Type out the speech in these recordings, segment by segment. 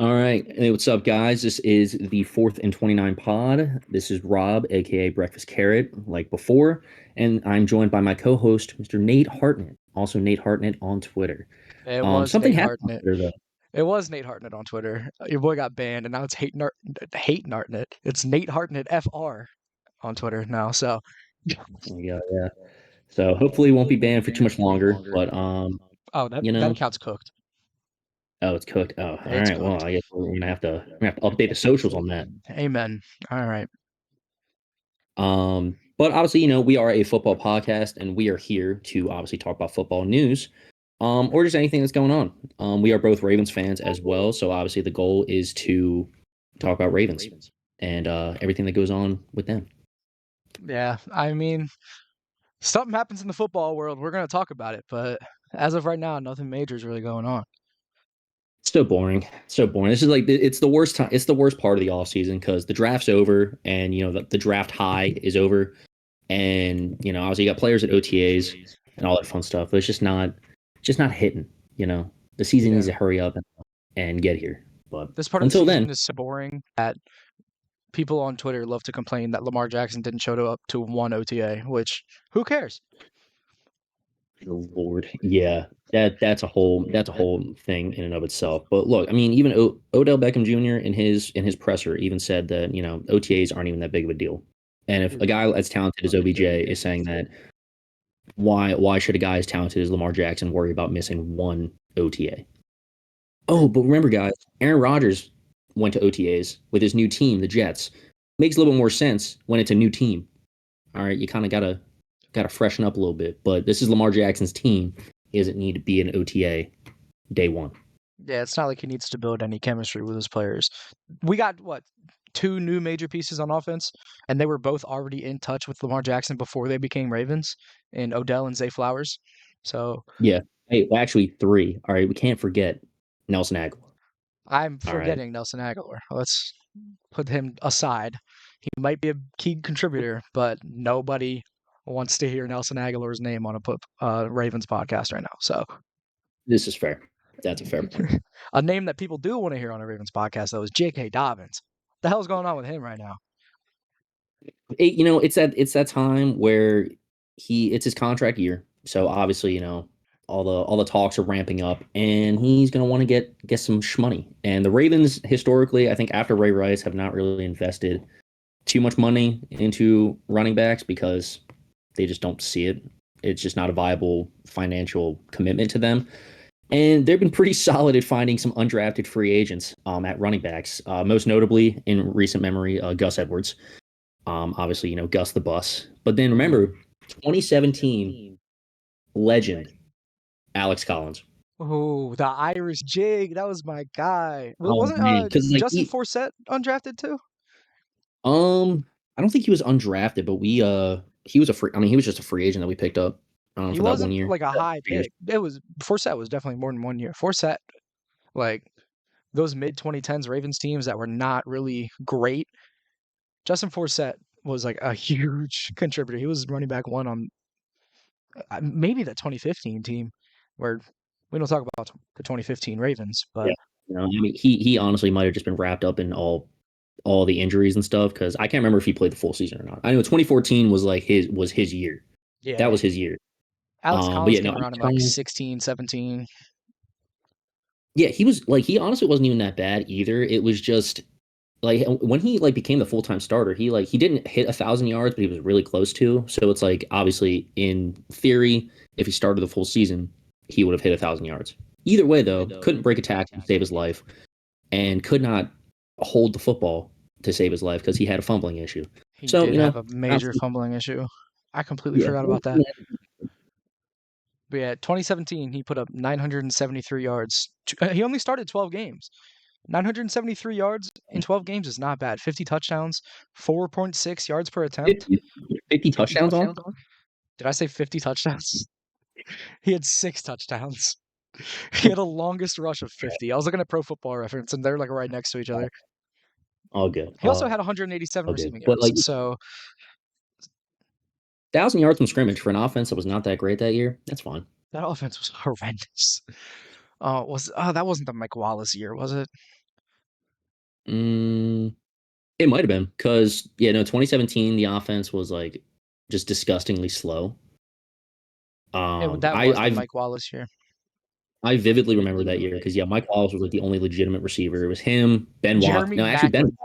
All right. Hey, what's up, guys? This is the 4th and 29 pod. This is Rob, aka Breakfast Carrot, like before, and I'm joined by my co-host, Mr. Nate Hartnett, also Nate Hartnett on Twitter. It was Something Nate happened on Hartnett. Twitter though. It was Nate Hartnett on Twitter. Your boy got banned, and now it's Hate Hartnett. It's Nate Hartnett FR on Twitter now. So Yeah. So hopefully, it won't be banned for too much longer. But oh, that you that know, account's cooked. oh, it's cooked. Oh, all It's right. Well, cooked. I guess we're gonna have to update the socials on that. Amen. All right. But obviously, we are a football podcast, and we are here to obviously talk about football news, or just anything that's going on. We are both Ravens fans as well, so obviously the goal is to talk about Ravens and everything that goes on with them. Yeah. I mean, something happens in the football world. We're gonna talk about it, but as of right now, nothing major is really going on. So boring, so boring. This is like it's the worst time. It's the worst part of the off season because the draft's over, and the draft high is over, and obviously you got players at OTAs and all that fun stuff, but it's just not hitting. The season Yeah. needs to hurry up and get here. But This part of the until season then, is so boring that people on Twitter love to complain that Lamar Jackson didn't show up to one OTA, which who cares? Lord, yeah, that's a whole thing in and of itself. But look, I mean, even Odell Beckham Jr. in his presser even said that OTAs aren't even that big of a deal. And if a guy as talented as OBJ is saying that, why should a guy as talented as Lamar Jackson worry about missing one OTA? Oh, but remember, guys, Aaron Rodgers went to OTAs with his new team, the Jets. Makes a little bit more sense when it's a new team. All right, you kind of gotta freshen up a little bit. But this is Lamar Jackson's team. He doesn't need to be an OTA day one. Yeah, it's not like he needs to build any chemistry with his players. We got what, two new major pieces on offense, and they were both already in touch with Lamar Jackson before they became Ravens, in Odell and Zay Flowers. So Yeah. Hey, well, actually three. All right, we can't forget Nelson Aguilar. I'm All right. forgetting Nelson Aguilar. Let's put him aside. He might be a key contributor, but nobody wants to hear Nelson Aguilar's name on a Ravens podcast right now. So This is fair. That's a fair point. a name that people do want to hear on a Ravens podcast though is J.K. Dobbins. What the hell's going on with him right now? It's that time where it's his contract year. So obviously, all the talks are ramping up, and he's gonna want to get some shmoney. And the Ravens historically, I think after Ray Rice, have not really invested too much money into running backs because they just don't see it. It's just not a viable financial commitment to them. And they've been pretty solid at finding some undrafted free agents at running backs. Most notably in recent memory, Gus Edwards. Obviously, Gus the Bus. But then remember, 2017 legend Alex Collins. Oh, the Irish jig. That was my guy. Oh Wasn't man, because like Justin Forsett undrafted too? I don't think he was undrafted, but he was a free. I mean, he was just a free agent that we picked up He for that one wasn't year. like a high pick. It was Forsett was definitely more than 1 year. Forsett, like those mid 2010s Ravens teams that were not really great. Justin Forsett was like a huge contributor. He was running back one on maybe the 2015 team, where we don't talk about the 2015 Ravens, Yeah, but I mean, he honestly might have just been wrapped up in all the injuries and stuff because I can't remember if he played the full season or not. I know 2014 was like his year. That yeah, was his year. Alex But Collins yeah, no, came around Alex in like Collins, 16, 17. yeah, he honestly wasn't even that bad either. It was just like when he like became the full time starter, he didn't hit 1,000 yards, but he was really close to. So it's like obviously in theory, if he started the full season, he would have hit 1,000 yards. Either way, though, couldn't break a tackle to save his life, and could not hold the football to save his life because he had a fumbling issue. He So did have a major obviously, fumbling issue. I completely yeah, forgot about that. But yeah, 2017, he put up 973 yards. He only started 12 games. 973 yards in 12 games is not bad. 50 touchdowns, 4.6 yards per attempt. 50 touchdowns on. Did I say 50 touchdowns? He had 6 touchdowns. He had a longest rush of 50. I was looking at Pro Football Reference, and they're like right next to each other. All good, He also had 187 all good. receiving But yards. like So 1,000 yards from scrimmage for an offense that was not that great that year, that's fine. that offense was horrendous. That wasn't the Mike Wallace year, was it? Mm, it might have been because yeah, no, 2017 the offense was like just disgustingly slow. That I was the Mike Wallace year. I vividly remember that year because yeah, Mike Wallace was like the only legitimate receiver. It was him, Ben Watson. Jeremy No, actually Maclin.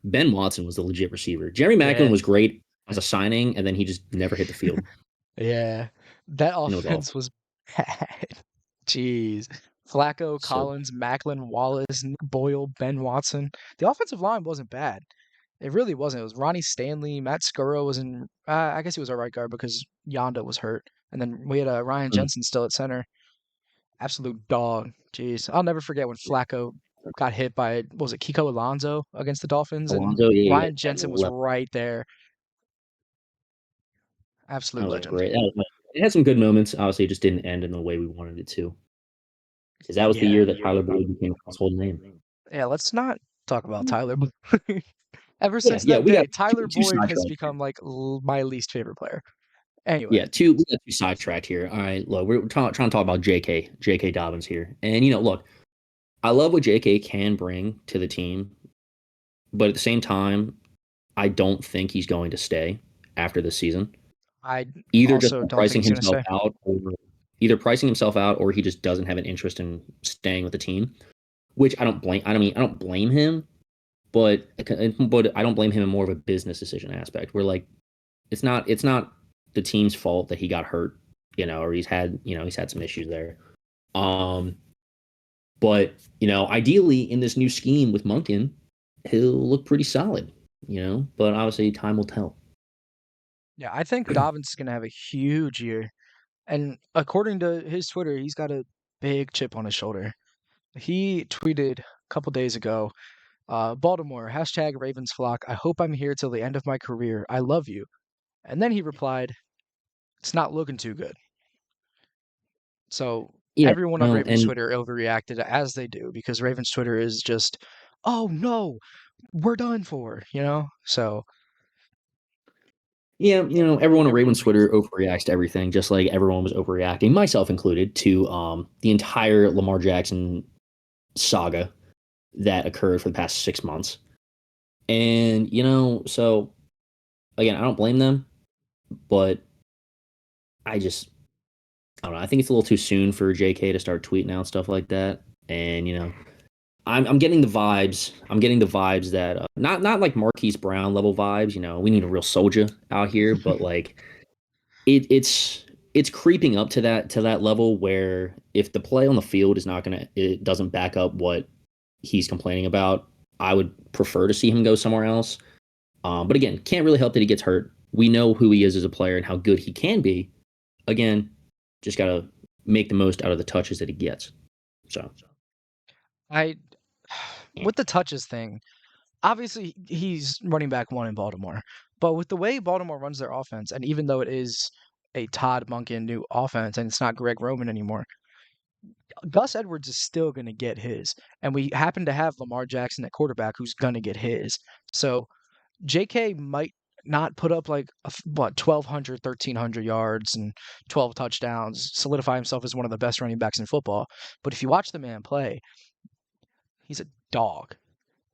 Ben Watson was the legit receiver. Jerry Maclin Yeah. was great as a signing, and then he just never hit the field, Yeah. That and it was awful. offense was bad. Jeez. Flacco, So Collins, Macklin, Wallace, Nick Boyle, Ben Watson. The offensive line wasn't bad. It really wasn't. It was Ronnie Stanley, Matt Skura was in. I guess he was our right guard because Yonda was hurt, and then we had Ryan mm, Jensen still at center. Absolute dog. Jeez, I'll never forget when Flacco got hit by what was it Kiko Alonso against the Dolphins, and Alonzo, yeah, Ryan Jensen was right there. that Absolute was a legend. great. It had some good moments. Obviously, it just didn't end in the way we wanted it to. Because that was the Yeah. year that Tyler Boyd became a household name. Yeah, let's not talk about Tyler Boyd. Ever Yeah, since yeah, that we got day, Tyler two Boyd has sidetracked here. become like my least favorite player. Anyway, Yeah, we got two sidetracked here. All right, look, we're trying to talk about J.K. Dobbins here, and look, I love what J.K. can bring to the team, but at the same time, I don't think he's going to stay after this season. I Either just also don't think pricing he's gonna himself stay. out, or either pricing himself out, or he just doesn't have an interest in staying with the team. Which I don't blame. I don't blame him, but I don't blame him in more of a business decision aspect. Where like it's not the team's fault that he got hurt, or he's had some issues there. Um, but ideally in this new scheme with Monken, he'll look pretty solid. But obviously time will tell. Yeah, I think Dobbins is gonna have a huge year. And according to his Twitter, he's got a big chip on his shoulder. He tweeted a couple days ago, Baltimore, hashtag Ravens flock. I hope I'm here till the end of my career. I love you. And then he replied, it's not looking too good. So Yeah, everyone on Ravens and Twitter overreacted as they do because Ravens Twitter is just, oh no, we're done for, you know? So yeah, everyone on Ravens Twitter overreacts to everything, just like everyone was overreacting, myself included, to the entire Lamar Jackson saga that occurred for the past 6 months. And so again, I don't blame them, but I just I don't know. I think it's a little too soon for JK to start tweeting out stuff like that. And I'm getting the vibes. I'm getting the vibes that not like Marquise Brown level vibes. We need a real soldier out here, but like it's creeping up to that level where if the play on the field is not gonna it doesn't back up what he's complaining about, I would prefer to see him go somewhere else. But again, can't really help that he gets hurt. We know who he is as a player and how good he can be. Again, just gotta make the most out of the touches that he gets. So I, yeah. with the touches thing, obviously he's running back one in Baltimore, but with the way Baltimore runs their offense, and even though it is a Todd Monken new offense and it's not Greg Roman anymore, Gus Edwards is still going to get his. And we happen to have Lamar Jackson at quarterback who's going to get his. So JK might not put up like what 1200 1300 yards and 12 touchdowns, solidify himself as one of the best running backs in football, but if you watch the man play, he's a dog.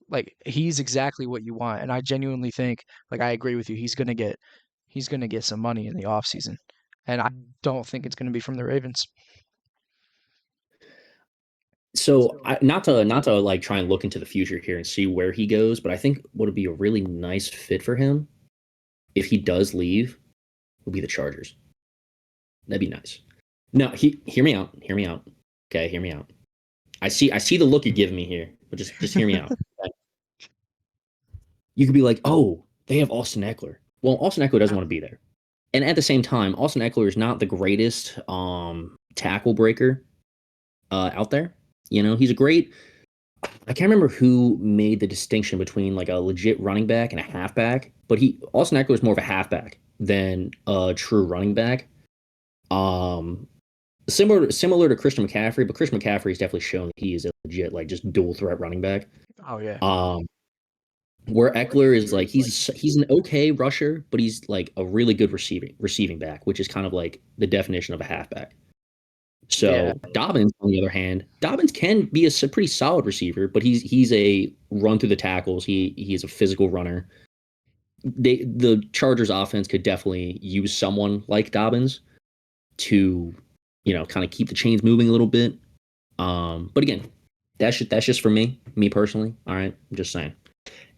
Like he's exactly what you want, and I genuinely think, like I agree with you, he's going to get some money in the offseason. And I don't think it's going to be from the Ravens. So not to like try and look into the future here and see where he goes, but I think what would be a really nice fit for him if he does leave would be the Chargers. That'd be nice. No, hear me out. Hear me out. Okay, hear me out. I see the look you're giving me here, but just hear me out. Okay? You could be like, oh, they have Austin Eckler. Well, Austin Eckler doesn't want to be there. And at the same time, Austin Eckler is not the greatest tackle breaker out there. He's a great. I can't remember who made the distinction between like a legit running back and a halfback, but Austin Eckler is more of a halfback than a true running back. Um, similar to Christian McCaffrey, but Christian McCaffrey has definitely shown that he is a legit like just dual threat running back. Oh yeah. Um, where Eckler is like he's an okay rusher, but he's like a really good receiving back, which is kind of like the definition of a halfback. Yeah. So Dobbins, on the other hand, Dobbins can be a pretty solid receiver, but he's a run through the tackles. He's a physical runner. The Chargers offense could definitely use someone like Dobbins to, kind of keep the chains moving a little bit. But again, that's just for me personally. All right, I'm just saying.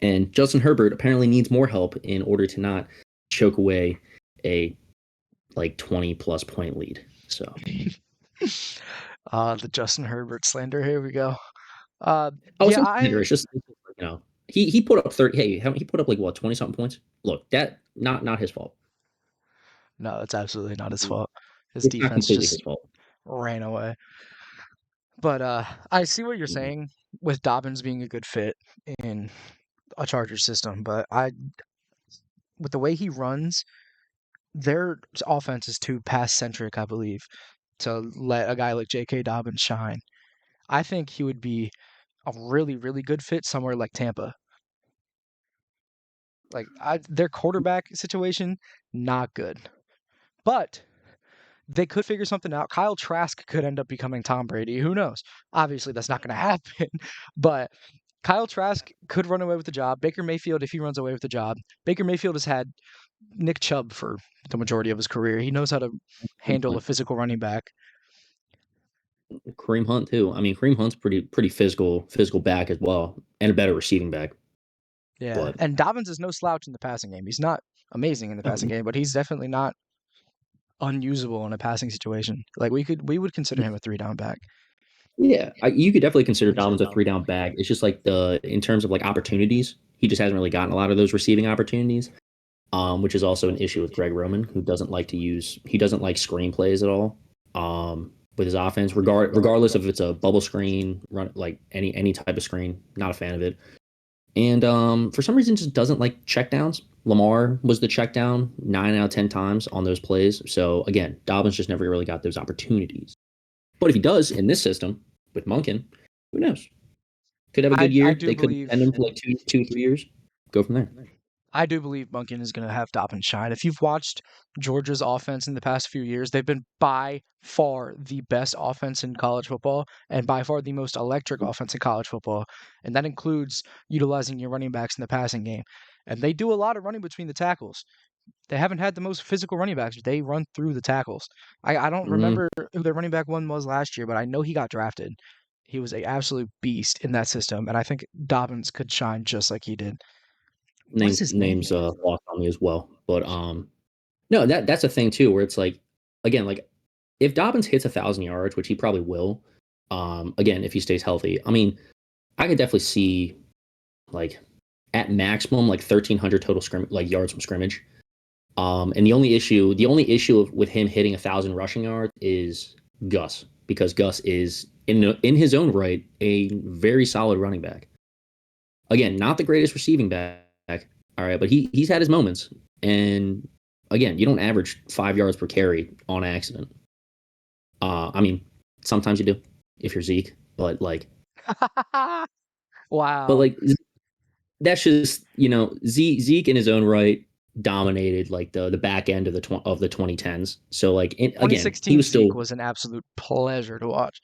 And Justin Herbert apparently needs more help in order to not choke away a like 20 plus point lead. So, The Justin Herbert slander. Here we go. it's Yeah, not slander. It's just, he put up 30. Hey, he put up like what, 20 something points? Look, that not his fault. no, it's absolutely not his fault. His It's not defense completely his just fault. ran away. But I see what you're Mhm. saying with Dobbins being a good fit in a Charger system, but with the way he runs, their offense is too pass centric, I believe, to let a guy like J.K. Dobbins shine. I think he would be a really, really good fit somewhere like Tampa. Their quarterback situation, not good. But they could figure something out. Kyle Trask could end up becoming Tom Brady. Who knows? Obviously, that's not going to happen. But Kyle Trask could run away with the job. Baker Mayfield, if he runs away with the job, Baker Mayfield has had Nick Chubb for the majority of his career. He knows how to Kareem handle a Hunt. physical running back. Kareem Hunt too. I mean, Kareem Hunt's pretty physical back as well, and a better receiving back. Yeah. But And Dobbins is no slouch in the passing game. He's not amazing in the oh, passing game, but he's definitely not unusable in a passing situation. Like we would consider him a three down back. yeah, you could definitely consider Dobbins a three down back. It's just like in terms of like opportunities, he just hasn't really gotten a lot of those receiving opportunities. Which is also an issue with Greg Roman, who he doesn't like screenplays at all. With his offense, regardless if it's a bubble screen, run like any type of screen, not a fan of it. And for some reason, just doesn't like checkdowns. Lamar was the checkdown 9 out of 10 times on those plays. So again, Dobbins just never really got those opportunities. But if he does in this system with Monken, who knows? Could have a good I year. do They could believe extend him for like 3 years. Go from there. I do believe Monken is going to have Dobbins shine. If you've watched Georgia's offense in the past few years, they've been by far the best offense in college football and by far the most electric offense in college football. And that includes utilizing your running backs in the passing game. And they do a lot of running between the tackles. They haven't had the most physical running backs. They run through the tackles. I don't Mm, remember who their running back one was last year, but I know he got drafted. He was a absolute beast in that system, and I think Dobbins could shine just like he did. What is his name? names lost on me as well. But no, that's a thing too, where it's like, again, like if Dobbins hits 1,000 yards, which he probably will, again, if he stays healthy, I mean, I could definitely see like at maximum like 1,300 total like yards from scrimmage. And the only issue with him hitting 1,000 rushing yards is Gus, because Gus is in his own right a very solid running back. Again, not the greatest receiving back, all right, but he's had his moments. And again, you don't average 5 yards per carry on accident. I mean, sometimes you do if you're Zeke, but Wow. like that's just Zeke in his own right dominated like the back end of the 2010s. So like again, he 2016 was Zeke still, was an absolute pleasure to watch.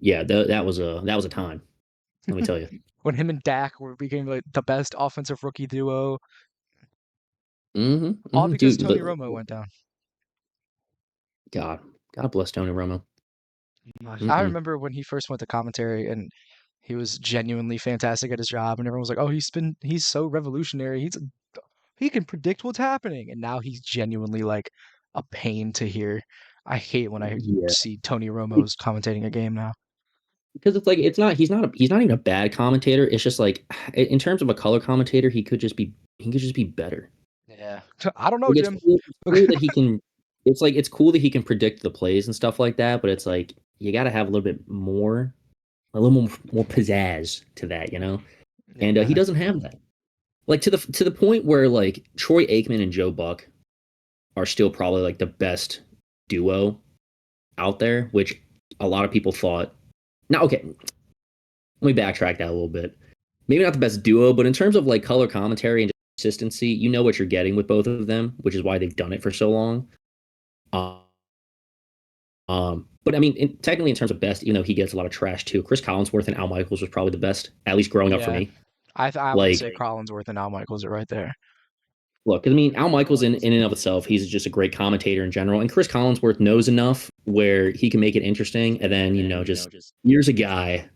yeah, that was a time. Let me tell you. When him and Dak became like the best offensive rookie duo, all because Dude, Tony Romo went down. God, God bless Tony Romo. I Mm-mm. remember when he first went to commentary and he was genuinely fantastic at his job, and everyone was like, "Oh, he's so revolutionary. He can predict what's happening." And now he's genuinely like a pain to hear. I hate when I Yeah, see Tony Romo's commentating a game now. because it's like he's not even a bad commentator. It's just like in terms of a color commentator, he could just be better. Yeah. I don't know, Like Jim. it's cool that he can. It's like it's cool that he can predict the plays and stuff like that. But it's like you got to have a little bit more, a little more pizzazz to that, And he Yeah. doesn't have that. Like to the point where like Troy Aikman and Joe Buck are still probably like the best duo out there, which a lot of people thought. Now, okay, let me backtrack that a little bit. Maybe not the best duo, but in terms of like color commentary and consistency, you know what you're getting with both of them, which is why they've done it for so long. Um, But I mean, technically, in terms of best, he gets a lot of trash too. Chris Collinsworth and Al Michaels was probably the best, at least growing up for Yeah, me. I would Like, say Collinsworth and Al Michaels are right there. look, I mean, Al Michaels in and of itself, he's just a great commentator in general, and Chris Collinsworth knows enough where he can make it interesting. And then just here's a guy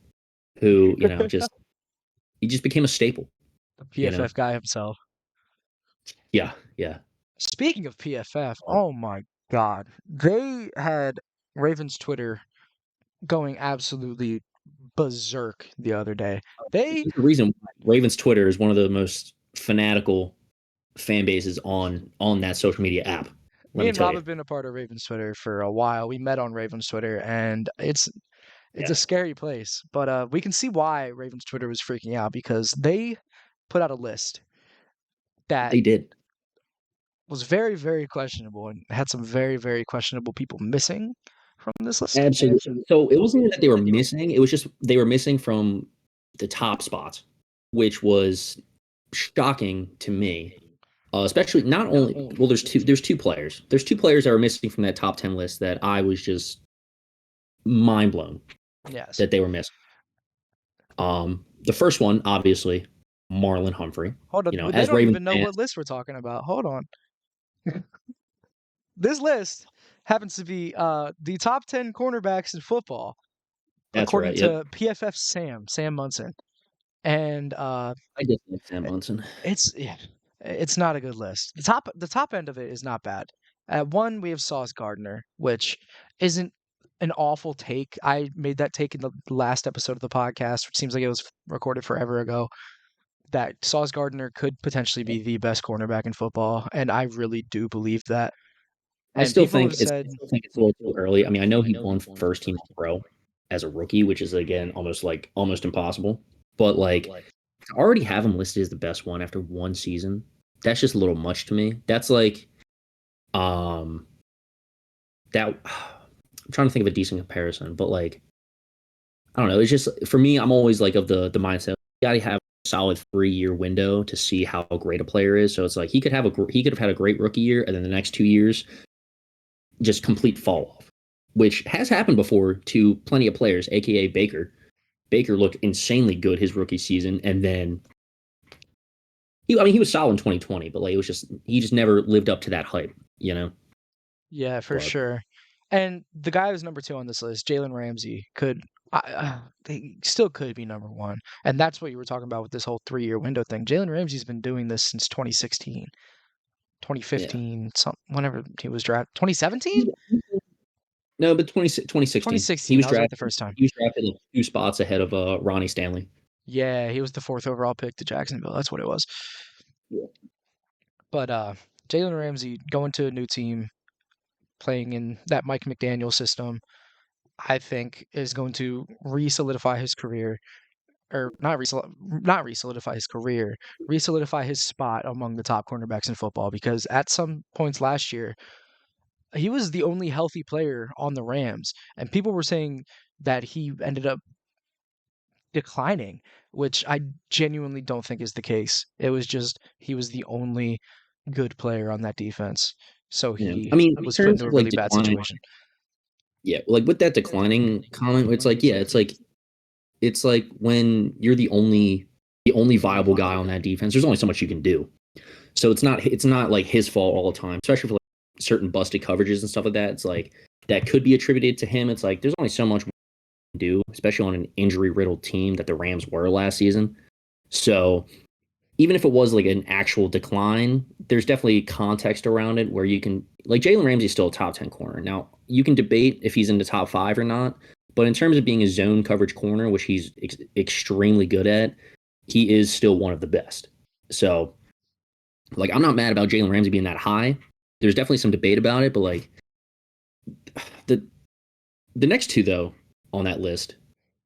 who just he just became a staple. The You know, PFF guy himself. yeah, yeah, Speaking of PFF, oh my God, they had Ravens Twitter going absolutely berserk the other day. They, there's the reason why Ravens Twitter is one of the most fanatical fan bases on that social media app. Let me me and tell Rob you. have been a part of Ravens Twitter for a while. We met on Ravens Twitter, and it's a Yeah, scary place. But we can see why Ravens Twitter was freaking out because they put out a list that they did. was very, very questionable and had some very, very questionable people missing from this list. Absolutely. So it wasn't even that they were missing; it was just they were missing from the top spots, which was shocking to me. Especially not only well, there's two players that were missing from that top 10 list that I was just mind blown Yes. that they were missing. The first one, obviously, Marlon Humphrey. Hold on. They As don't Ravens even know fans, what list we're talking about. Hold on. This list happens to be the top 10 cornerbacks in football, that's according right. Yep, to PFF Sam Munson. And I did like Sam Munson. yeah, it's not a good list. The top end of it is not bad. At one, we have Sauce Gardner, which isn't an awful take. I made that take in the last episode of the podcast, which seems like it was recorded forever ago. That Sauce Gardner could potentially be the best cornerback in football, and I really do believe that. I And still people think have it's said, a little too early. I mean, I know he won first team pro as a rookie, which is again almost impossible. But to already have him listed as the best one after one season, that's just a little much to me. That's like um that I'm trying to think of a decent comparison, but I don't know. It's just for me, I'm always like of the mindset you gotta have a solid 3 year window to see how great a player is. So it's like he could have had a great rookie year, and then the next 2 years just complete fall off, which has happened before to plenty of players, aka Baker. Baker looked insanely good his rookie season, and then he was solid in 2020, but it was just he just never lived up to that hype. yeah, for But sure. And the guy who's number two on this list, Jalen Ramsey, he still could be number one. And that's what you were talking about with this whole 3-year window thing. Jalen Ramsey's been doing this since 2016, yeah, 2015, whenever he was drafted. 2017? no, but 2016 he 2016, was I was right the drafted. first time. He was drafted like 2 spots ahead of Ronnie Stanley. Yeah, he was the fourth overall pick to Jacksonville. That's what it was. Yeah. But Jalen Ramsey going to a new team, playing in that Mike McDaniel system, I think is going to re-solidify his career, or not re-solidify his career, re-solidify his spot among the top cornerbacks in football. Because at some points last year, he was the only healthy player on the Rams, and people were saying that he ended up declining, which I genuinely don't think is the case. It was just he was the only good player on that defense, so Yeah. he I mean, in was put terms into of a really bad decline, situation. yeah, with that declining comment, it's like, yeah, it's like when you're the only viable guy on that defense, there's only so much you can do. So it's not like his fault all the time, especially for certain busted coverages and stuff like that. It's like that could be attributed to him. It's like there's only so much we can do, especially on an injury riddled team that the Rams were last season. So even if it was like an actual decline, there's definitely context around it where you can Jalen Ramsey's still a top 10 corner. Now you can debate if he's in the top 5 or not, but in terms of being a zone coverage corner, which he's extremely good at, he is still one of the best. So I'm not mad about Jalen Ramsey being that high. There's definitely some debate about it, but the the next two though on that list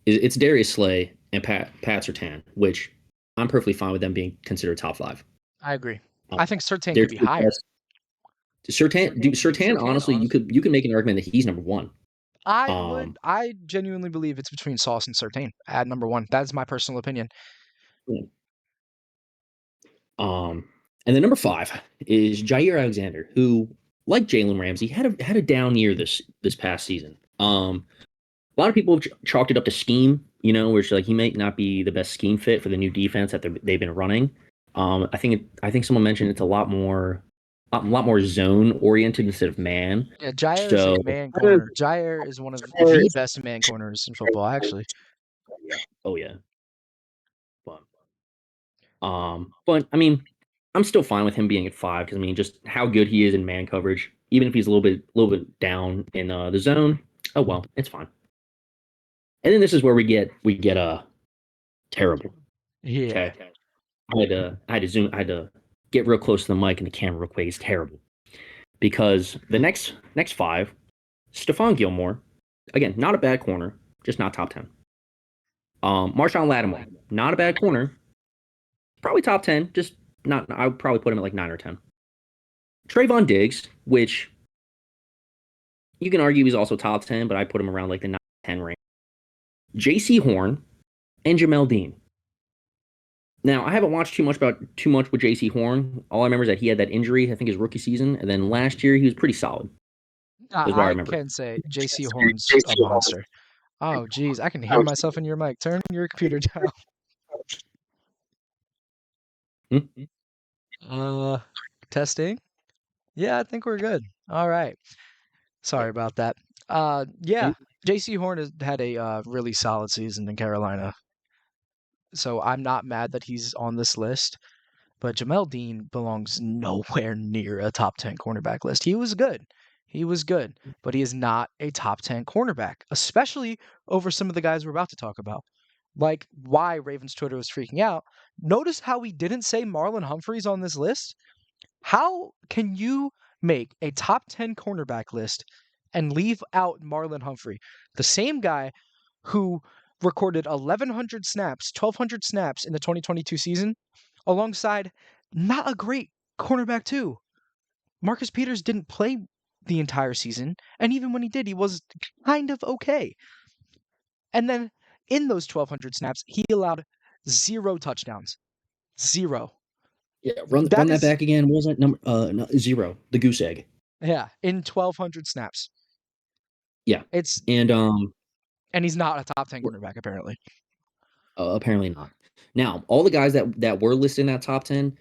it's Darius Slay and Pat Surtain, which I'm perfectly fine with them being considered top 5. I agree. Um, I think Surtain they're could be two higher. best. Surtain, honestly, you could make an argument that he's number one. Um, I genuinely believe it's between Sauce and Surtain at number one. That is my personal opinion. um, and then number 5 is Jair Alexander, who like Jalen Ramsey, had a down year this past season. A lot of people have chalked it up to scheme, where it's like he might not be the best scheme fit for the new defense that they've been running. I think someone mentioned it's a lot more zone oriented instead of man. Yeah, Jair is a So man corner. Jair is one of the best man corners in football, actually. oh yeah, but but I mean, I'm still fine with him being at 5 because I mean, just how good he is in man coverage, even if he's a little bit down in the zone. Oh well, it's fine. And then this is where we get terrible. Yeah. Okay, I had to zoom. I had to get real close to the mic and the camera real quick. It's terrible because the next 5, Stephon Gilmore, again, not a bad corner, just not top 10. Marshawn Lattimore, not a bad corner, probably top 10, just not. I would probably put him at like 9 or 10. Trayvon Diggs, which you can argue he's also top 10, but I put him around like the 9-10 range. J.C. Horn and Jamel Dean. Now, I haven't watched too much with J.C. Horn. All I remember is that he had that injury, I think his rookie season, and then last year he was pretty solid. Is what I I remember. can say J.C. Horn's a monster. Oh, geez, I can hear myself in your mic. Turn your computer down. Hmm? Testing. Yeah, I think we're good. All right. Sorry about that. Yeah, J.C. Horn has had a really solid season in Carolina, so I'm not mad that he's on this list. But Jamel Dean belongs nowhere near a top 10 cornerback list. He was good. He was good, but he is not a top 10 cornerback, especially over some of the guys we're about to talk about. Like why Ravens Twitter was freaking out. Notice how we didn't say Marlon Humphreys on this list? How can you make a top 10 cornerback list and leave out Marlon Humphrey, the same guy who recorded 1,100 snaps, 1,200 snaps in the 2022 season, alongside not a great cornerback, too? Marcus Peters didn't play the entire season, and even when he did, he was kind of okay. And then in those 1,200 snaps, he allowed 0 touchdowns. 0. Yeah, run That that is, back again. What was that number? No, 0, the goose egg. yeah, in 1,200 snaps. Yeah, It's and And he's not a top 10 cornerback, apparently. apparently not. Now, all the guys that were listed in that top 10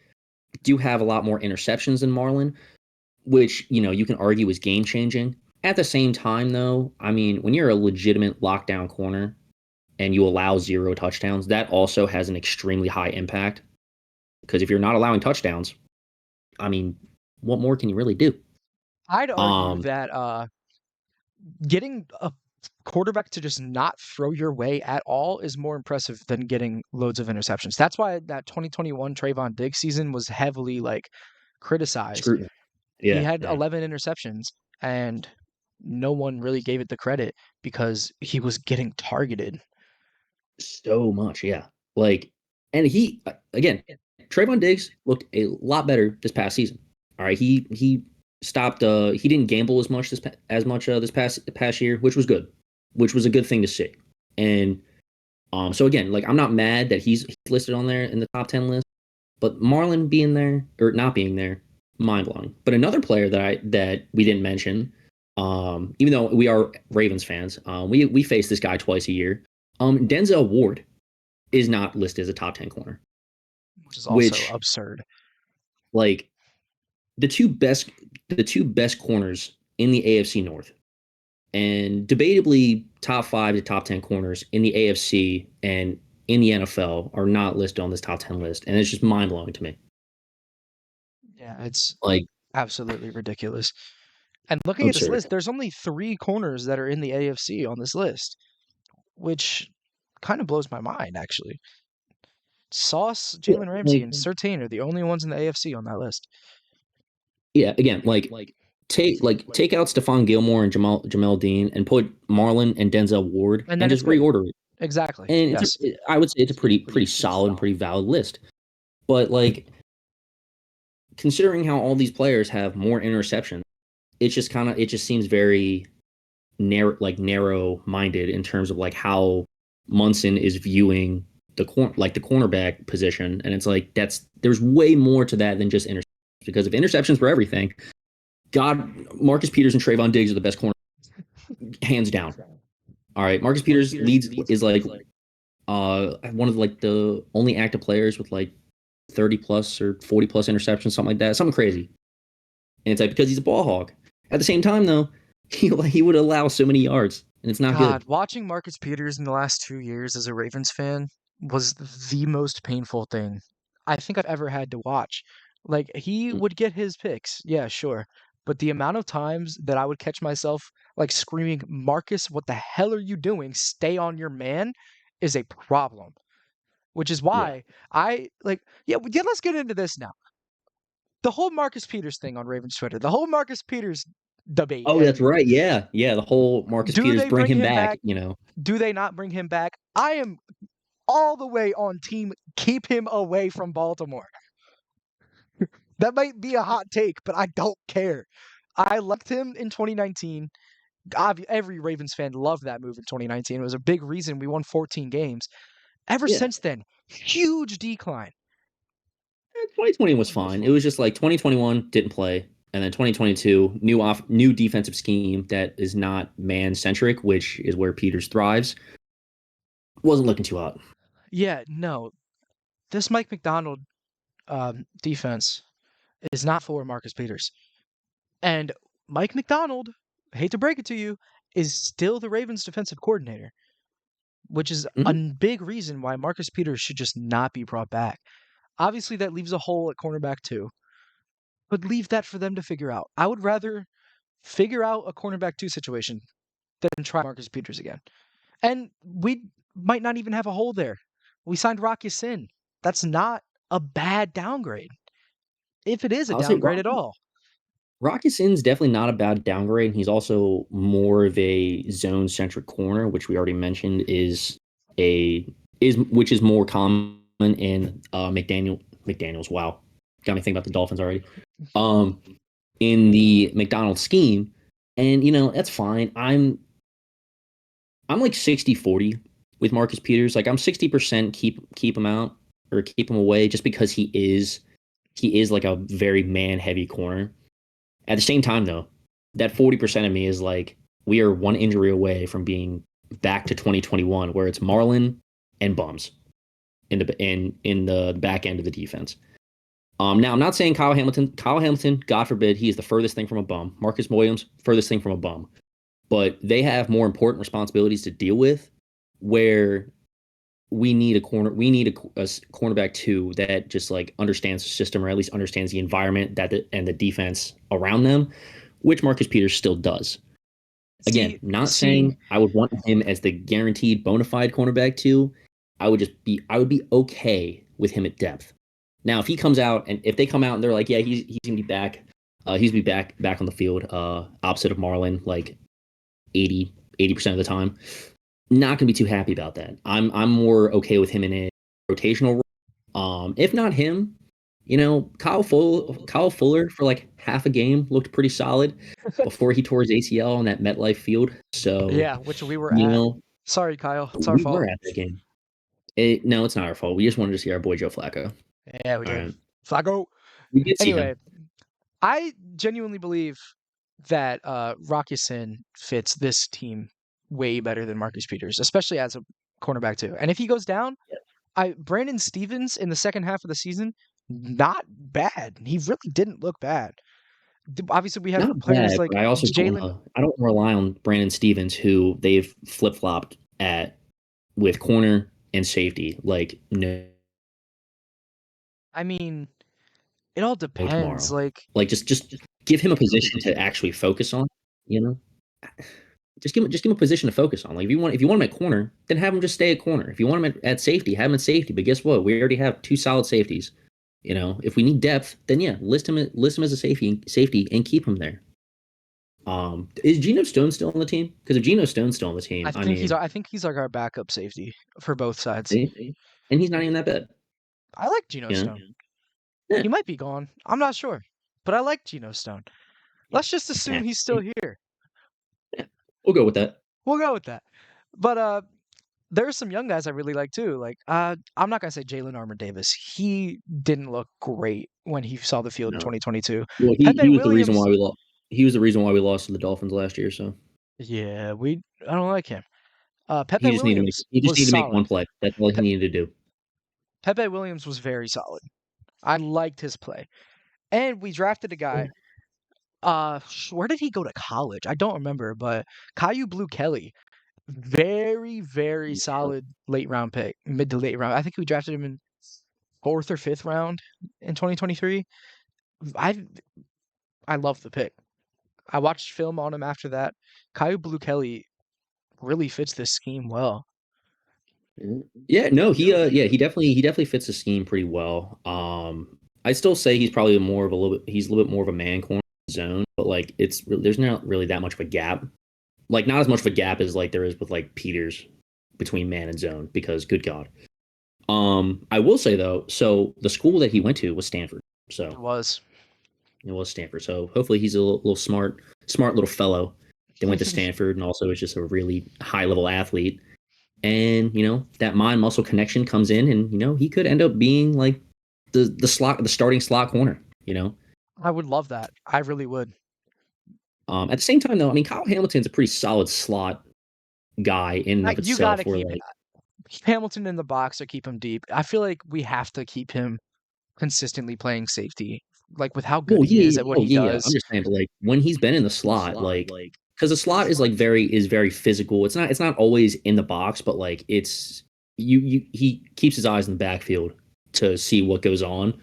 do have a lot more interceptions than Marlon, which you can argue is game changing. At the same time, though, I mean, when you're a legitimate lockdown corner and you allow 0 touchdowns, that also has an extremely high impact. Because if you're not allowing touchdowns, I mean, what more can you really do? I'd argue Um, that getting a quarterback to just not throw your way at all is more impressive than getting loads of interceptions. That's why that 2021 Trayvon Diggs season was heavily criticized. Scrutiny. He Yeah, had yeah. 11 interceptions and no one really gave it the credit because he was getting targeted. So much, yeah. Like, and again, Trayvon Diggs looked a lot better this past season. All right, he stopped. He didn't gamble as much this past year, which was good, which was a good thing to see. And so again, like I'm not mad that he's listed on there in the top 10 list, but Marlon being there or not being there, mind blowing. But another player that we didn't mention, even though we are Ravens fans, we face this guy twice a year. Denzel Ward is not listed as a top 10 corner, Which is also which absurd. like the two best corners in the AFC North and debatably top 5 to top 10 corners in the AFC and in the NFL are not listed on this top 10 list. And it's just mind blowing to me. Yeah, it's Like absolutely ridiculous. And looking at this absurd. list, there's only 3 corners that are in the AFC on this list, which kind of blows my mind, actually. Sauce, Yeah, Jalen Ramsey, like, and Surtain are the only ones in the AFC on that list. yeah, again, take out Stephon Gilmore and Jamel Dean and put Marlon and Denzel Ward And and then it's just good. reorder it. Exactly. And Yes. I would say it's a pretty solid and pretty valid list. But like considering how all these players have more interceptions, it just seems very narrow minded in terms of like how Munson is viewing the cornerback position, and it's like there's way more to that than just interceptions. Because if interceptions were everything, God, Marcus Peters and Trayvon Diggs are the best corner, hands down. All right, Marcus Peters leads is like one of like the only active players with like 30 plus or 40 plus interceptions, something like that, something crazy. And it's like because he's a ball hog. At the same time, though, he would allow so many yards, and it's not God, good. watching Marcus Peters in the last 2 years as a Ravens fan was the most painful thing I think I've ever had to watch. Like, he would get his picks, yeah, sure. But the amount of times that I would catch myself like screaming, Marcus, what the hell are you doing? Stay on your man is a problem. Which is Yeah. why I like, yeah, let's get into this now. The whole Marcus Peters thing on Ravens Twitter, the whole Marcus Peters debate, Oh, that's and right. Yeah, yeah. The whole Marcus do Peters they bring bring him him back. back? Do they not bring him back? I am all the way on team keep him away from Baltimore. That might be a hot take, but I don't care. I liked him in 2019. Every Ravens fan loved that move in 2019. It was a big reason we won 14 games. Ever Yeah. since then, huge decline. 2020 was fine. It was just like 2021 didn't play, and then 2022 new defensive scheme that is not man centric, which is where Peters thrives. Wasn't looking too hot. Yeah, no, this Mike McDonald defense is not for Marcus Peters. And Mike McDonald, I hate to break it to you, is still the Ravens defensive coordinator, which is a Mhm. big reason why Marcus Peters should just not be brought back. Obviously, that leaves a hole at cornerback too, but leave that for them to figure out. I would rather figure out a cornerback two situation than try Marcus Peters again. And we might not even have a hole there. We signed Rocky Sin. That's not a bad downgrade, if it is a I'll say downgrade at all. Rocky Sin's definitely not a bad downgrade. He's also more of a zone centric corner, which we already mentioned a is which is more common in McDaniel's. Wow, got me thinking about the Dolphins already. Um, in the McDonald scheme, and that's fine. I'm like 60-40 with Marcus Peters. Like I'm 60% keep him out or keep him away just because he is like a very man heavy corner. At the same time, though, that 40% of me is like, we are one injury away from being back to 2021, where it's Marlin and bums in the back end of the defense. Now I'm not saying Kyle Hamilton. Kyle Hamilton, God forbid, he is the furthest thing from a bum. Marcus Williams, furthest thing from a bum. But they have more important responsibilities to deal with, where we need a cornerback too that just like understands the system or at least understands the environment and the defense around them, which Marcus Peters still does. Again, See, not see, saying I would want him as the guaranteed bona fide cornerback too. I would be okay with him at depth. Now, if he comes out and if they come out and they're like, yeah, he's gonna be back, he's gonna be back on the field, opposite of Marlin, like 80% of the time. Not gonna be too happy about that. I'm more okay with him in a rotational role. If not him, Kyle Fuller for like half a game looked pretty solid before he tore his ACL on that MetLife field. So, yeah, which we were you at. know, Sorry, Kyle. It's our we fault. were at that game. No, it's not our fault. We just wanted to see our boy Joe Flacco. Yeah, we All did. right, Flacco. we did see him. Anyway, I genuinely believe that Rocky Sin fits this team way better than Marcus Peters, especially as a cornerback too. And if he goes down, Brandon Stevens in the second half of the season, not bad. He really didn't look bad. Obviously, we have Not players bad, like but I also don't Jalen. wanna I don't rely on Brandon Stevens, who they've flip-flopped at with corner and safety, like, I mean, it all no depends. tomorrow. Like, Like, just give him a position to actually focus on, you know? Just give him a position to focus on. Like, if you want him at corner, then have him just stay at corner. If you want him at safety, have him at safety, but guess what? We already have 2 solid safeties. If we need depth, then yeah, list him as a safety and keep him there. Is Geno Stone still on the team? Because if Geno Stone's still on the team, I mean, I think he's like our backup safety for both sides. see? And he's not even that bad, I like Geno you know? Stone. Yeah, He might be gone. I'm not sure, but I like Geno Stone. yeah, Let's just assume yeah, he's still here. yeah. We'll go with that. We'll go with that. But there are some young guys I really like too. Like I'm not gonna say Jalen Armour Davis. He didn't look great when he saw the field in No. 2022. Well, he Pepe was the reason why Williams. we lost. he was the reason why we lost to the Dolphins last year. So Yeah, I don't like him. Pepe Williams he just was need to make solid. one play. That's all he Pe needed to do. Pepe Williams was very solid. I liked his play. And we drafted a guy. Where did he go to college? I don't remember, but Caillou Blue Kelly, very, very Yeah. solid late round pick, mid to late round. I think we drafted him in fourth or fifth round in 2023. I I love the pick. I watched film on him after that. Caillou Blue Kelly really fits this scheme well. Yeah, no, he definitely fits the scheme pretty well. I still say he's probably more of a little bit he's a little bit more of a man corner zone, but like there's not really that much of a gap. Like not as much of a gap as like there is with like Peters between man and zone because good God. I will say though, so the school that he went to was Stanford. It So was. it was Stanford. So hopefully he's a little smart little fellow that went to Stanford and also is just a really high level athlete. And that mind muscle connection comes in, and he could end up being like the starting slot corner. I would love that. I really would. At the same time, though, I mean, Kyle Hamilton's a pretty solid slot guy in and of You got to itself. Where keep like, Hamilton in the box or keep him deep. I feel like we have to keep him consistently playing safety, like with how good well, he is yeah, at what oh he yeah, I'm does. just saying, but like when he's been in the slot, like because the slot is like very physical. It's not always in the box, but like it's he keeps his eyes in the backfield to see what goes on.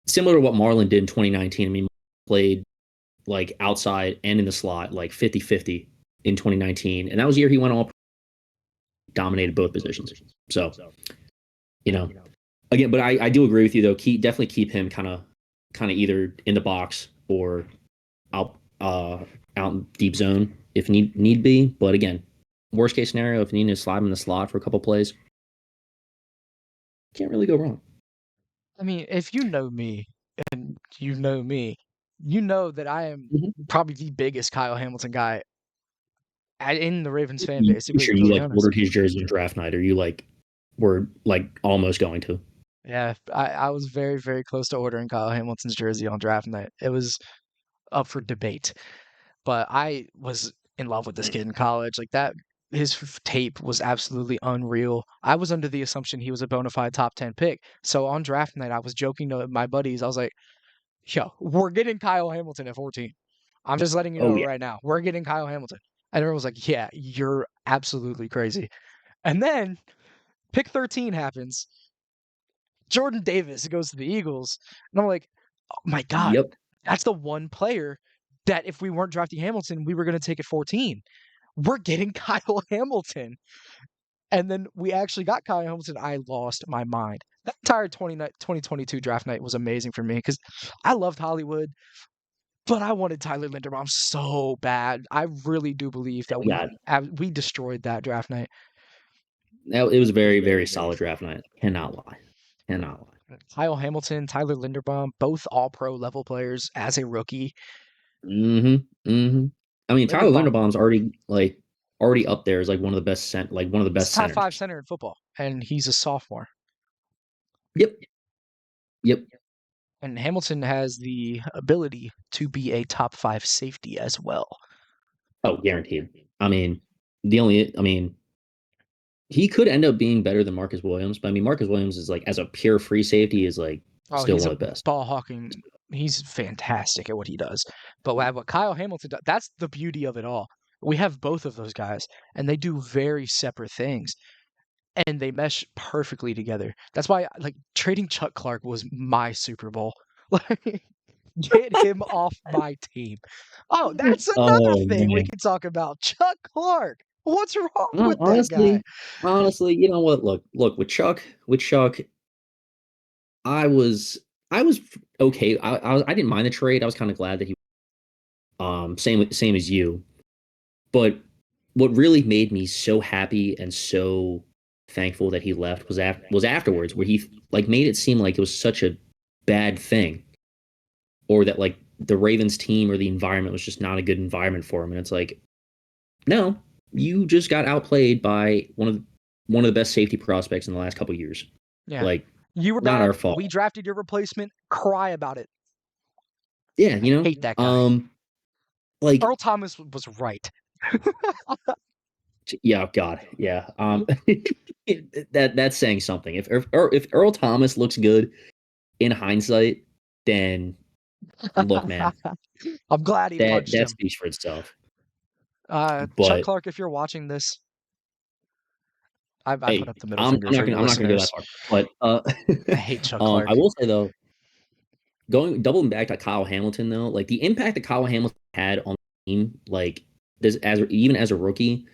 Similar to what Marlon did in 2019. I mean, played like outside and in the slot, like 50-50 in 2019. And that was the year he went all dominated both positions. So, you know, again, but I do agree with you though. Definitely keep him kind of either in the box or out in deep zone if need be. But again, worst case scenario, if you need to slide him in the slot for a couple plays, can't really go wrong. I mean, if you know me and you know me, you know that I am Mm-hmm. probably the biggest Kyle Hamilton guy in the Ravens fan You base, to pretty be sure you completely like honest. ordered his jersey in draft night, or you like were like almost going to. Yeah, I was very, very close to ordering Kyle Hamilton's jersey on draft night. It was up for debate, but I was in love with this kid in college. Like that, his tape was absolutely unreal. I was under the assumption he was a bona fide top 10 pick. So on draft night, I was joking to my buddies. I was like, yo, we're getting Kyle Hamilton at 14. I'm just letting you know Oh yeah. right now. We're getting Kyle Hamilton. And everyone was like, yeah, you're absolutely crazy. And then pick 13 happens. Jordan Davis goes to the Eagles. And I'm like, oh my God, Yep. that's the one player that if we weren't drafting Hamilton, we were going to take at 14. We're getting Kyle Hamilton. And then we actually got Kyle Hamilton. I lost my mind. That entire 2022 draft night was amazing for me because I loved Hollywood. But I wanted Tyler Linderbaum so bad. I really do believe that We got we destroyed that draft night. it was a very solid draft night. Cannot lie. Cannot lie. Kyle Hamilton, Tyler Linderbaum, both all pro level players as a rookie. I mean, Tyler Linderbaum, Linderbaum's already up there as like one of the he's best top centers. five center in football, and he's a sophomore. Yep. Yep. And Hamilton has the ability to be a top five safety as well. Oh, guaranteed. I mean, he could end up being better than Marcus Williams, but I mean, Marcus Williams is like as a pure free safety is like Oh, still he's one a of the best. ball hawking. He's fantastic at what he does. But what Kyle Hamilton does, that's the beauty of it all. We have both of those guys, and they do very separate things, and they mesh perfectly together. That's why, like, trading Chuck Clark was my Super Bowl. Like, get him off my team. Oh, that's another Oh thing we man. can talk about. Chuck Clark. What's wrong with that guy? Honestly, you know what? Look with Chuck, I was I was okay. I didn't mind the trade. I was kind of glad that he same as you. But what really made me so happy and so thankful that he left was afterwards, where he like made it seem like it was such a bad thing, or that like the Ravens team or the environment was just not a good environment for him. And it's like, no, you just got outplayed by one of the best safety prospects in the last couple of years. Yeah. Like, You were not our bad. fault. We drafted your replacement. Cry about it. Yeah, I hate that guy. Like, Earl Thomas was right. yeah, God, yeah. That's saying something. If Earl Thomas looks good in hindsight, then look, man, I'm glad he punched that him. speaks for itself. Chuck But Clark, if you're watching this, I put hey, up the middle finger for you I'm not gonna go that listeners. far. But I hate Chuck Clark. I will say though, doubling back to Kyle Hamilton though, like the impact that Kyle Hamilton had on the team, like this as even as a rookie,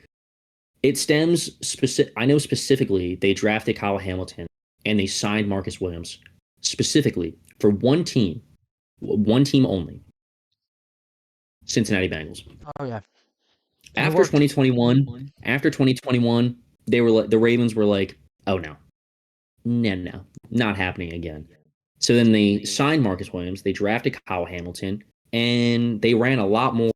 it stems specific. I know specifically they drafted Kyle Hamilton and they signed Marcus Williams specifically for one team only, Cincinnati Bengals. Oh yeah, and it After worked. 2021, after 2021, they were like the Ravens were like, oh no, no, not happening again. So then they signed Marcus Williams, they drafted Kyle Hamilton, and they ran a lot more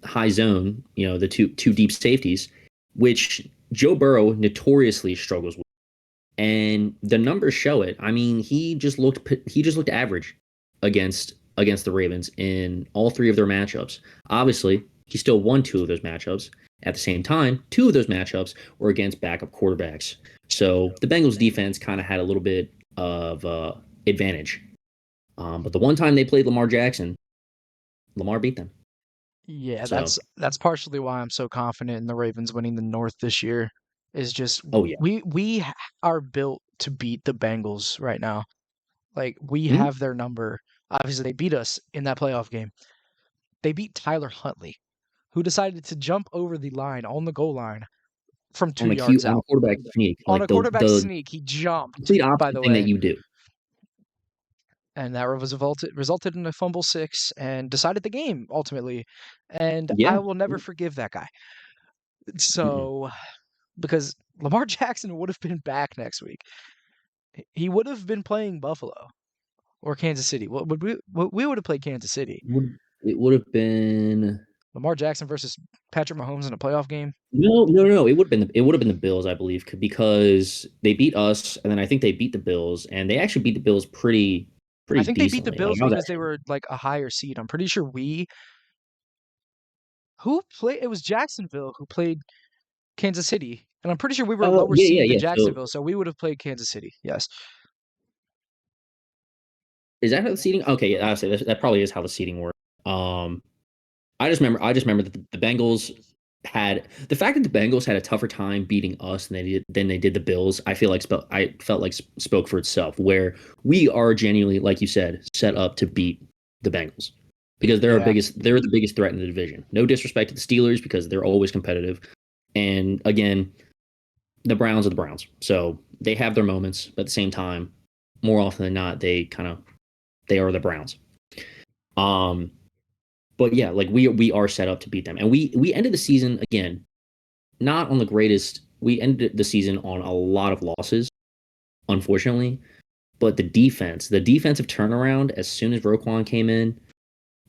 high zone, the two deep safeties, which Joe Burrow notoriously struggles with. And the numbers show it. I mean, he just looked average against the Ravens in all three of their matchups. Obviously, he still won two of those matchups. At the same time, two of those matchups were against backup quarterbacks. So the Bengals defense kind of had a little bit of advantage. But the one time they played Lamar Jackson, Lamar beat them. Yeah, So, that's partially why I'm so confident in the Ravens winning the North this year. Is just oh yeah. are built to beat the Bengals right now. Like we Mhm. have their number. Obviously, they beat us in that playoff game. They beat Tyler Huntley, who decided to jump over the line on the goal line from On 2 yards a out. quarterback sneak, On like a the quarterback the sneak, he jumped, complete by opposite the thing that way, you do. and that resulted in a fumble six and decided the game ultimately. And I Yeah. will never forgive that guy. Mm-mm. So, because Lamar Jackson would have been back next week, he would have been playing Buffalo or Kansas City. We would have played Kansas City. It would have been Lamar Jackson versus Patrick Mahomes in a playoff game. no. It would have been the Bills, I believe, because they beat us, and then I think they beat the Bills, and they actually beat the Bills I pretty think they beat the decently. Like Bills I was because they actually, were like a higher seed. I'm pretty sure we who played it was Jacksonville who played Kansas City. And I'm pretty sure we were a lower seed than yeah. So Jacksonville, so we would have played Kansas City. Yes. is that how the seating? Okay, yeah, I say that probably is how the seating works. Um, I just remember that the Bengals had the fact that the Bengals had a tougher time beating us than they did the Bills. I felt like spoke for itself. Where we are genuinely, like you said, set up to beat the Bengals because Yeah. they're the biggest threat in the division. No disrespect to the Steelers because they're always competitive, and again, the Browns are the Browns, so they have their moments. But at the same time, more often than not, they are the Browns. Um, but yeah, like we are set up to beat them, and we ended the season again not on the greatest. We ended the season on a lot of losses, unfortunately. But the defensive turnaround, as soon as Roquan came in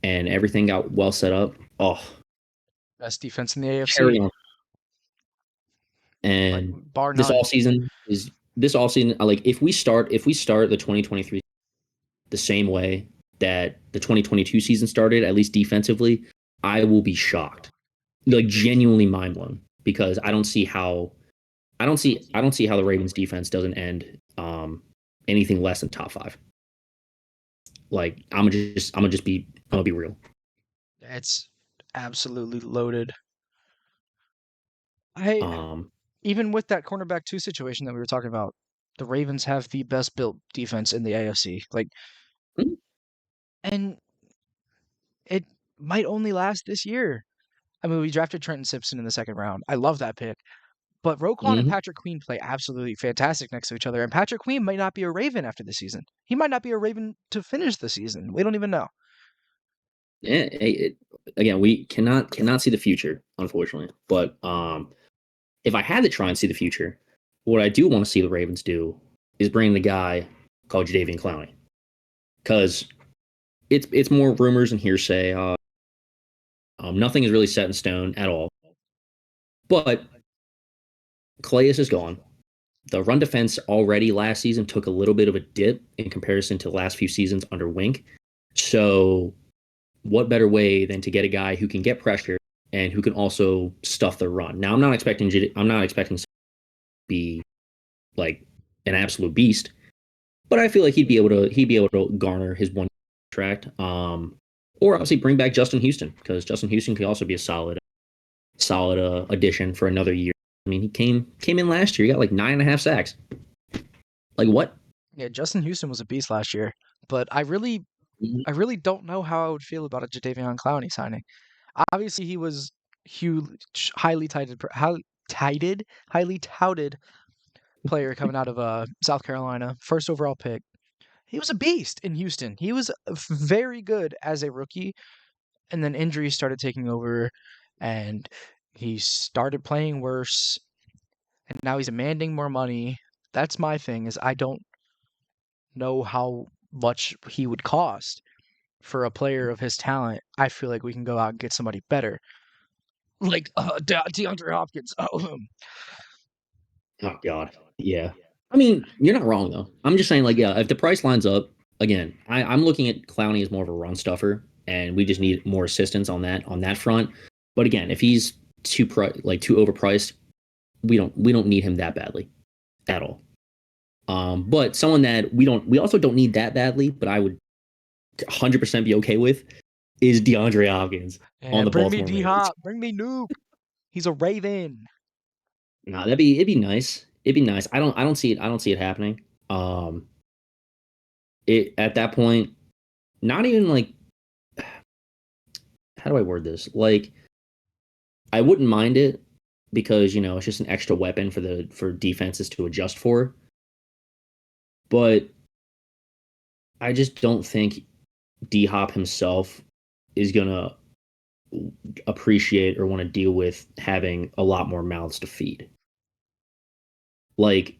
and everything got well set up, oh, Best defense in the AFC, cherry on. like And bar none. this all season, like if we start the 2023 the same way that the 2022 season started, at least defensively, I will be shocked, like genuinely mind blown, because I don't see how the Ravens defense doesn't end anything less than top five. Like I'm gonna be real. It's absolutely loaded. I Um, even with that cornerback 2 situation that we were talking about, the Ravens have the best built defense in the AFC. Like and it might only last this year. I mean, we drafted Trenton Simpson in the second round. I love that pick. But Roquan and mhm. Patrick Queen play absolutely fantastic next to each other. And Patrick Queen might not be a Raven after the season. He might not be a Raven to finish the season. We don't even know. Yeah, again, we cannot see the future, unfortunately. But if I had to try and see the future, what I do want to see the Ravens do is bring the guy called Jadeveon Clowney, because it's more rumors and hearsay. Nothing is really set in stone at all. But Calais is gone. The run defense already last season took a little bit of a dip in comparison to the last few seasons under Wink. So what better way than to get a guy who can get pressure and who can also stuff the run? Now, I'm not expecting to be like an absolute beast, but I feel like he'd be able to garner his one contract. Or obviously bring back Justin Houston because Justin Houston could also be a solid addition for another year. I mean, he came in last year. He got like 9.5 sacks. Like what? Yeah, Justin Houston was a beast last year, but I really don't know how I would feel about a Jadeveon Clowney signing. Obviously, he was huge, highly touted player coming out of South Carolina, first overall pick. He was a beast in Houston. He was very good as a rookie, and then injuries started taking over, and he started playing worse, and now he's demanding more money. That's my thing, is I don't know how much he would cost for a player of his talent. I feel like we can go out and get somebody better, like DeAndre Hopkins. Oh God, yeah. I mean, you're not wrong though. I'm just saying, like, yeah, if the price lines up again, I'm looking at Clowney as more of a run stuffer, and we just need more assistance on that front. But again, if he's too overpriced, we don't need him that badly at all. But someone that we also don't need that badly, but I would 100% be okay with is DeAndre Hopkins on Yeah, the bring me Baltimore D Ravens. Hop, bring me Nuke. He's a Raven. Nah, it'd be nice. It'd be nice. I don't see it happening. Um, it at that point, not even like how do I word this? Like I wouldn't mind it because it's just an extra weapon for defenses to adjust for. But I just don't think D Hop himself is gonna appreciate or want to deal with having a lot more mouths to feed. Like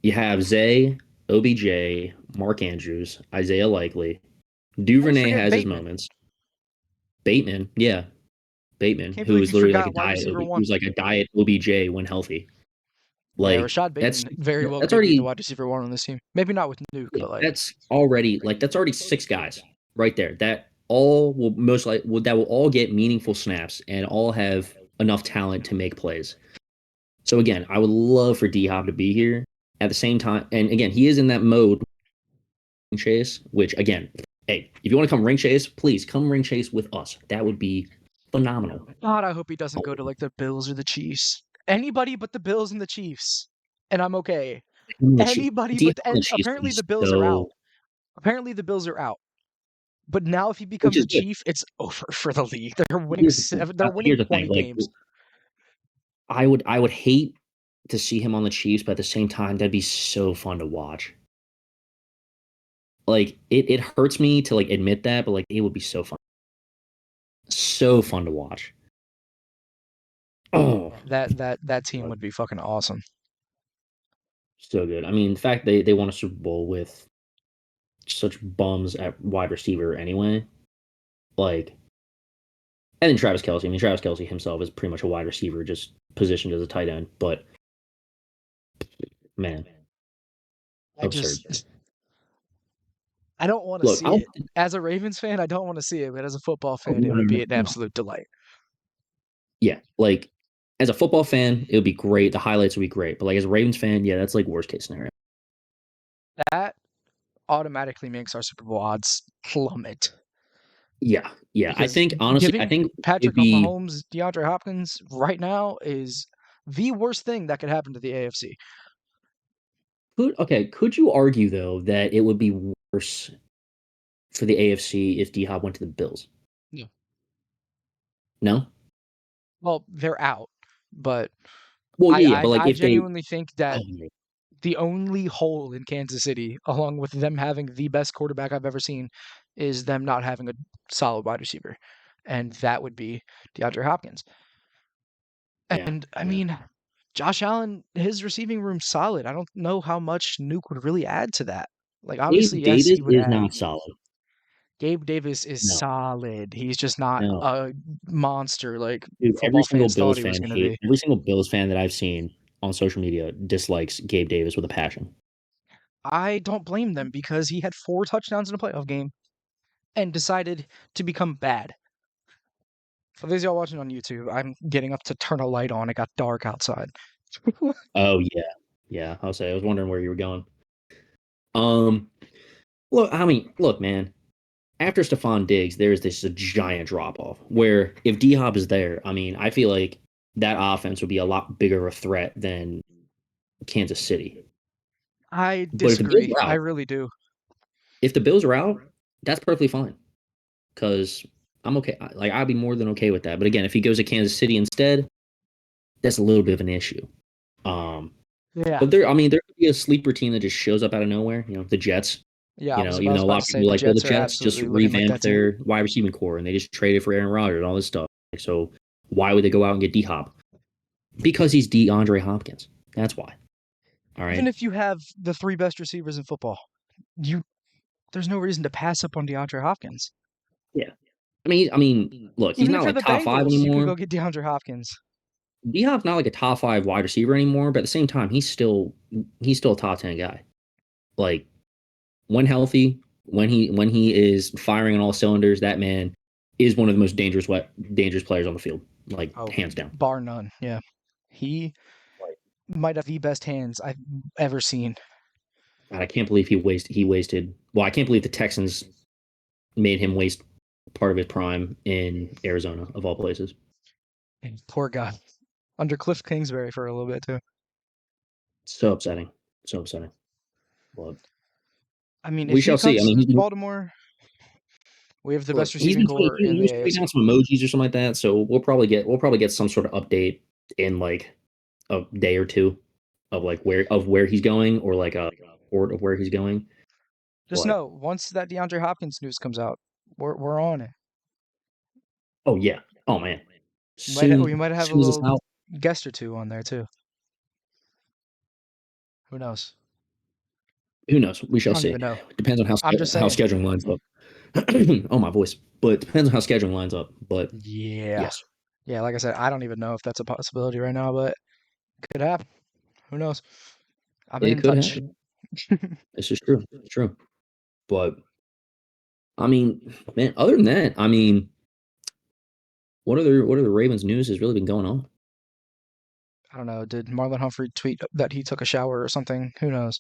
you have Zay, OBJ, Mark Andrews, Isaiah Likely, How you Duvernay forgetting has his Bateman? moments. Bateman, yeah, Bateman, Can't who believe is you literally like forgot wide receiver Who's one. like a diet OBJ when healthy. Yeah, Like Rashad Bateman very well that's could be the already wide receiver one on this team. Maybe not with Nuke, yeah, but like that's already six guys right there. That all will most like that will all get meaningful snaps and all have enough talent to make plays. So again, I would love for D Hop to be here at the same time. And again, he is in that mode chase, which again, hey, if you want to come ring chase, please come ring chase with us. That would be phenomenal. God, I hope he doesn't go to like the Bills or the Chiefs. Anybody but the Bills and the Chiefs, and I'm okay. Anybody D but Hop and and Chiefs would be apparently the Bills are out. so, Apparently the Bills are out. But now if he which becomes is a good. Chief, it's over for the league. They're winning Here's the thing. seven. They're winning Here's the thing. 20 Like, games. I would hate to see him on the Chiefs, but at the same time, that'd be so fun to watch. Like, it hurts me to like admit that, but like, it would be so fun to watch. Oh, That team would be fucking awesome. so good. I mean, the fact they won a Super Bowl with such bums at wide receiver anyway, like, and then Travis Kelsey. I mean, Travis Kelsey himself is pretty much a wide receiver, just positioned as a tight end. But man, I absurd. just I don't want to Look, see it. As a Ravens fan, I don't want to see it, but as a football fan, it would be an no. absolute delight. Yeah, like as a football fan, it would be great. The highlights would be great. But like as a Ravens fan, yeah, that's like worst case scenario. That automatically makes our Super Bowl odds plummet Yeah, yeah. I because think honestly, I giving think it'd Patrick be Mahomes, DeAndre Hopkins right now is the worst thing that could happen to the AFC. could you argue though that it would be worse for the AFC if D Hop went to the Bills? Yeah. No? Well, they're out, but Well, I, yeah, I but like I if they genuinely think that oh, yeah. the only hole in Kansas City, along with them having the best quarterback I've ever seen, is them not having a solid wide receiver, and that would be DeAndre Hopkins. Yeah. And I mean, Josh Allen, his receiving room's solid. I don't know how much Nuke would really add to that. Like, obviously, Gabe yes, Davis he would is add. not solid. Gabe Davis is No, solid. He's just not no. a monster like Dude, football fans thought he was going to be. Every single Bills fan that I've seen on social media dislikes Gabe Davis with a passion. I don't blame them because he had 4 touchdowns in a playoff game. and decided to become bad. For those of y'all watching on YouTube, I'm getting up to turn a light on. It got dark outside. Oh yeah, yeah. I'll say I was wondering where you were going. Um, look, I mean, look, man. After Stephon Diggs, there's this giant drop off. Where if D Hop is there, I mean, I feel like that offense would be a lot bigger of a threat than Kansas City. I But if the Bills disagree. are I out, really do. if the Bills are out, that's perfectly fine because I'm okay. Like I'd be more than okay with that. But again, if he goes to Kansas City instead, that's a little bit of an issue. Um, Yeah. but I mean, there could be a sleeper team that just shows up out of nowhere. You know, the Jets. Yeah, You I know, was even about, I was though a about lot to of say people are the like, well, the Jets are Jets just absolutely looking like that revamped team. their wide receiving core and they just traded for Aaron Rodgers and all this stuff. So why would they go out and get D Hop? Because he's DeAndre Hopkins. That's why. All Even right. if you have the three best receivers in football, you there's no reason to pass up on DeAndre Hopkins. Yeah. I mean, look, he's Even not if you're like the top five Bengals, you could anymore. go get DeAndre Hopkins. D Hop's not like a top five wide receiver anymore, but at the same time, he's still a top 10 guy. Like when healthy, when he is firing on all cylinders, that man is one of the most dangerous players on the field, like Oh, hands down. bar none. Yeah. He might have the best hands I've ever seen. God, I can't believe he wasted. Well, I can't believe the Texans made him waste part of his prime in Arizona of all places. And poor guy. Under Cliff Kingsbury for a little bit too. So upsetting. So upsetting. But I mean, we if he shall see. I comes mean, to Baltimore, we have the best look, he's receiving been core in he the was tweeting AFC. out some emojis or something like that. So we'll probably get some sort of update in like a day or two of like where he's going or like a report of where he's going. Just But know, once that DeAndre Hopkins news comes out, we're on it. oh yeah, oh man, We soon might as have a soon as it's little out, guest or two on there too. Who knows? who knows? We I shall don't see. even know. Depends on I'm just how saying. scheduling lines up. Oh my voice, but it depends on how scheduling lines up. But Yeah. yes, Yeah, like I said, I don't even know if that's a possibility right now, but it could happen. Who knows? I've been it in could touch. happen. This is true. It's true. But I mean, man, other than that, I mean, what are the Ravens news has really been going on? I don't know. Did Marlon Humphrey tweet that he took a shower or something? Who knows?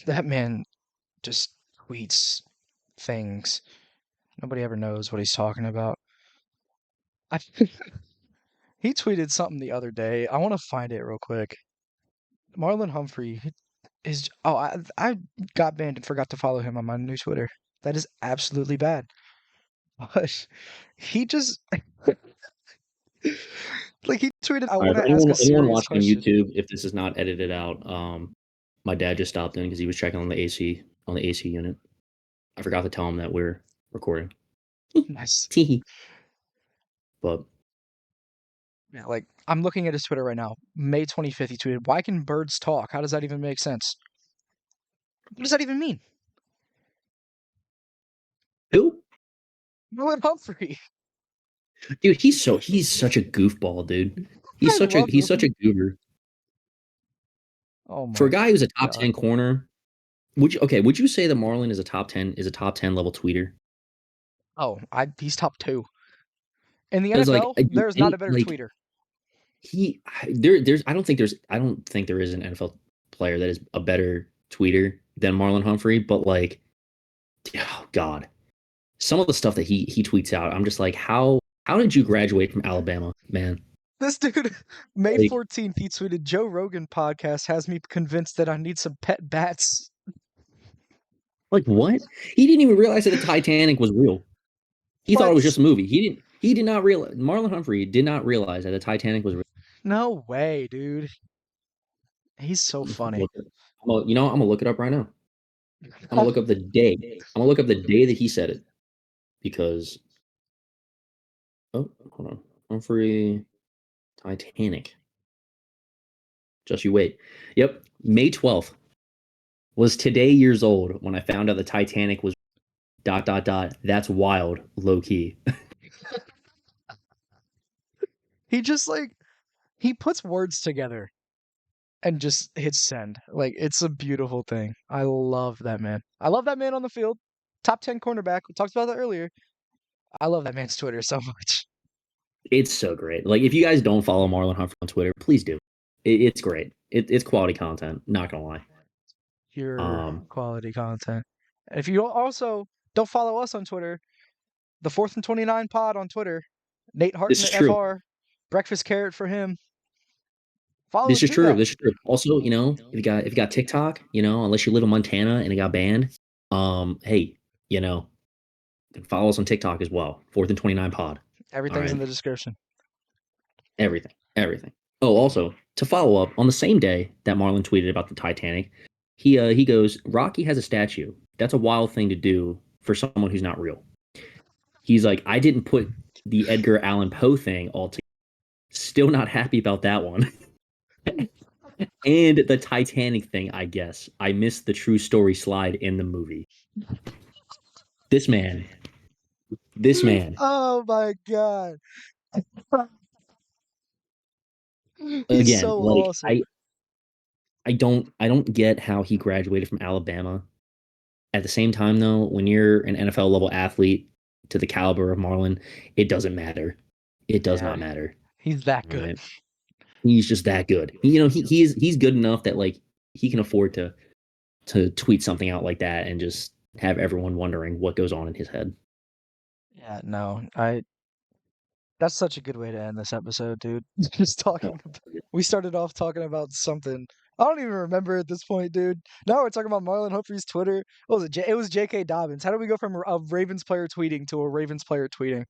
That man just tweets things. Nobody ever knows what he's talking about. I, he tweeted something the other day. I want to find it real quick. Marlon Humphrey is. Oh, I got banned and forgot to follow him on my new Twitter. That is absolutely bad. But he just like he tweeted, "I All right, want for to ask a anyone serious watching on question." YouTube, if this is not edited out, my dad just stopped in because he was checking on the AC unit. I forgot to tell him that we're recording. Nice. Teehee. But Yeah, like I'm looking at his Twitter right now. May 25th, he tweeted, "Why can birds talk? How does that even make sense? What does that even mean?" who? Marlon Humphrey. Dude, he's such a goofball, dude. I love He's such him. a goober. Oh For a my guy who's a top God. 10 corner, would you say that Marlon is a top 10 level tweeter? Oh, he's top two. In the Because like NFL, there's not a better tweeter. he there's I don't think there is an NFL player that is a better tweeter than Marlon Humphrey, but like oh God. Some of the stuff that he tweets out, I'm just like, how did you graduate from Alabama, man? This dude, May Like 14th, he tweeted, "Joe Rogan podcast has me convinced that I need some pet bats." like what? He didn't even realize that the Titanic was real. He thought it was What? just a movie. He did not realize Marlon Humphrey did not realize that the Titanic was real. No way, dude. He's so funny. I'm gonna look it up right now. I'm gonna look up the day. I'm gonna look up the day that he said it because oh hold on. Humphrey Titanic. Just you wait. Yep. May 12th was today years old when I found out the Titanic was dot dot dot. That's wild, low key. He just like he puts words together and just hits send. Like it's a beautiful thing. I love that man. I love that man on the field. top 10 cornerback. We talked about that earlier. I love that man's Twitter so much. It's so great. Like if you guys don't follow Marlon Humphrey on Twitter, please do. It's great. It's quality content. Not gonna lie. Pure Um, quality content. If you also don't follow us on Twitter, the 4th and 29 pod on Twitter, Nate this is Hartnett true. FR, breakfast carrot for him. Follow This and is do true. that. This is true. Also, if you got TikTok, unless you live in Montana and it got banned, hey, you know, follow us on TikTok as well. 4th and 29 pod. All Everything's in right. the description. Everything. Everything. Oh, also, to follow up, on the same day that Marlon tweeted about the Titanic, he goes, Rocky has a statue. That's a wild thing to do for someone who's not real. He's like, I didn't put the Edgar Allan Poe thing all together. Still not happy about that one. And the Titanic thing, I guess. I missed the true story slide in the movie. This man, this man, Oh my god. He's again, so like awesome. I don't get how he graduated from Alabama. At the same time, though, when you're an NFL level athlete to the caliber of Marlon, it doesn't matter. It does Yeah, not matter. he's that All good. right. He's just that good. He's good enough that like he can afford to tweet something out like that and just have everyone wondering what goes on in his head. Yeah, no, that's such a good way to end this episode, dude. Just Oh, talking about, we started off talking about something. I don't even remember at this point, dude. Now we're talking about Marlon Humphrey's Twitter. What was it? It was J.K. Dobbins. How do we go from a Ravens player tweeting to a Ravens player tweeting?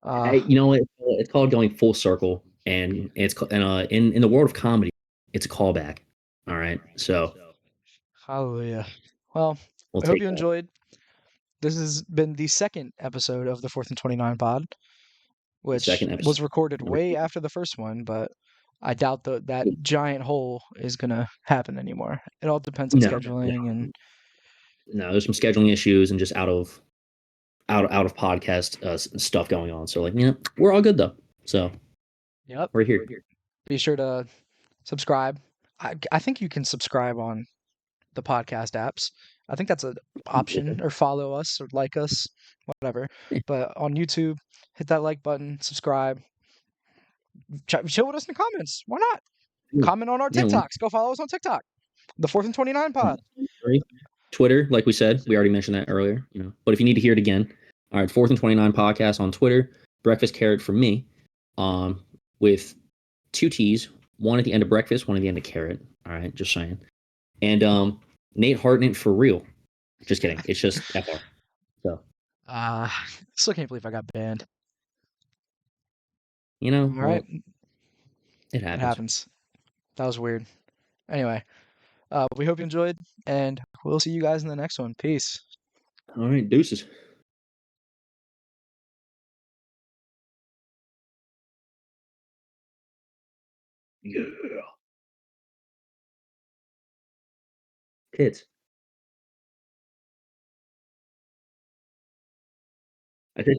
You know what? It's called going full circle, and in the world of comedy, it's a callback. All right, so Hallelujah. Well, we'll I hope take you that. enjoyed. This has been the second episode of the 4th and 29 pod, The which second was episode. recorded way after the first one, but I doubt that giant hole is gonna happen anymore. It all depends on No, scheduling and no, there's some scheduling issues and just out of podcast stuff going on. So like, we're all good though. So yep. we're here. Be sure to subscribe. I think you can subscribe on the podcast apps. I think that's an option, or follow us or like us, whatever. But on YouTube, hit that like button, subscribe, chill with us in the comments. Why not? Yeah, Comment on our yeah, TikToks. Go follow us on TikTok. The 4th and 29 pod. right. Twitter, like we said, we already mentioned that earlier. But if you need to hear it again, all right, 4th and 29 podcast on Twitter. Breakfast carrot from me, with two T's, one at the end of breakfast, one at the end of carrot. All right, just saying. And Nate Hartnett for real. Just kidding. It's just FR. So Uh, Still can't believe I got banned. All right, well, it it happens. happens. That was weird. Anyway, we hope you enjoyed, and we'll see you guys in the next one. Peace. All right, deuces. Yeah. Kids. I think